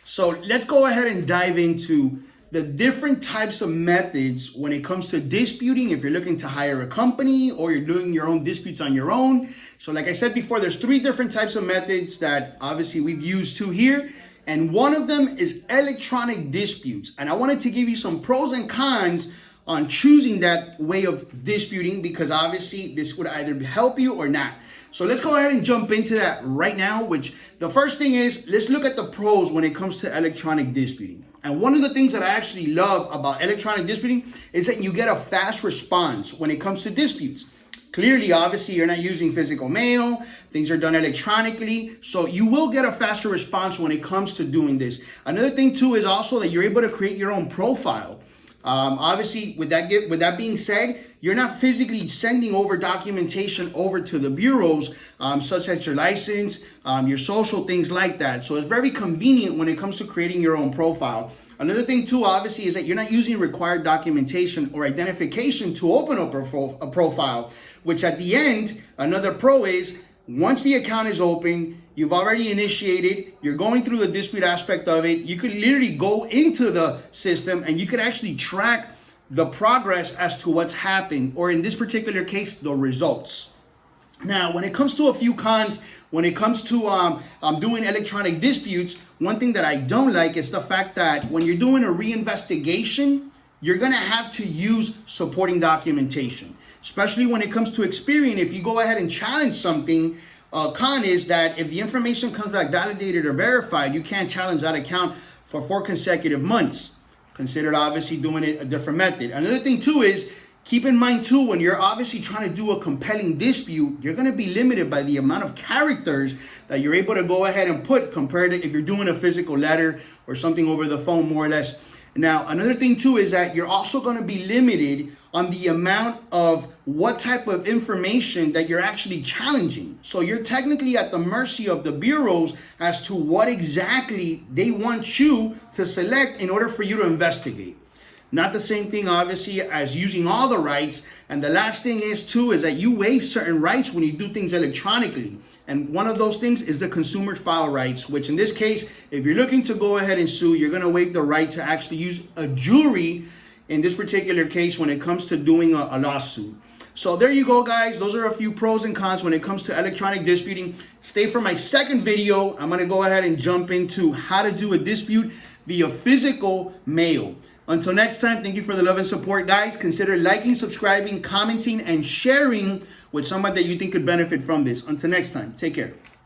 So let's go ahead and dive into the different types of methods when it comes to disputing. If you're looking to hire a company or you're doing your own disputes on your own. So like I said before, there's 3 different types of methods that obviously we've used to here. And one of them is electronic disputes. And I wanted to give you some pros and cons on choosing that way of disputing, because obviously this would either help you or not. So let's go ahead and jump into that right now, which the first thing is, let's look at the pros when it comes to electronic disputing. And one of the things that I actually love about electronic disputing is that you get a fast response when it comes to disputes. Clearly, obviously, you're not using physical mail. Things are done electronically. So you will get a faster response when it comes to doing this. Another thing, too, is also that you're able to create your own profile. Obviously, with that being said, you're not physically sending over documentation over to the bureaus, such as your license, your social, things like that. So it's very convenient when it comes to creating your own profile. Another thing too, obviously, is that you're not using required documentation or identification to open up a profile, which at the end, another pro is, once the account is open, you've already initiated, you're going through the dispute aspect of it, you could literally go into the system and you could actually track the progress as to what's happened, or in this particular case, the results. Now, when it comes to a few cons, when it comes to doing electronic disputes, one thing that I don't like is the fact that when you're doing a reinvestigation, you're gonna have to use supporting documentation, especially when it comes to Experian. If you go ahead and challenge something, con is that if the information comes back validated or verified, you can't challenge that account for 4 consecutive months. Considered obviously doing it a different method. Another thing too is, keep in mind too, when you're obviously trying to do a compelling dispute, you're going to be limited by the amount of characters that you're able to go ahead and put, compared to if you're doing a physical letter or something over the phone, more or less. Now, another thing too is that you're also going to be limited on the amount of what type of information that you're actually challenging. So you're technically at the mercy of the bureaus as to what exactly they want you to select in order for you to investigate. Not the same thing, obviously, as using all the rights. And the last thing is, too, is that you waive certain rights when you do things electronically. And one of those things is the consumer file rights, which in this case, if you're looking to go ahead and sue, you're going to waive the right to actually use a jury in this particular case when it comes to doing a lawsuit. So there you go, guys. Those are a few pros and cons when it comes to electronic disputing. Stay for my second video. I'm going to go ahead and jump into how to do a dispute via physical mail. Until next time, thank you for the love and support, guys. Consider liking, subscribing, commenting, and sharing with someone that you think could benefit from this. Until next time, take care.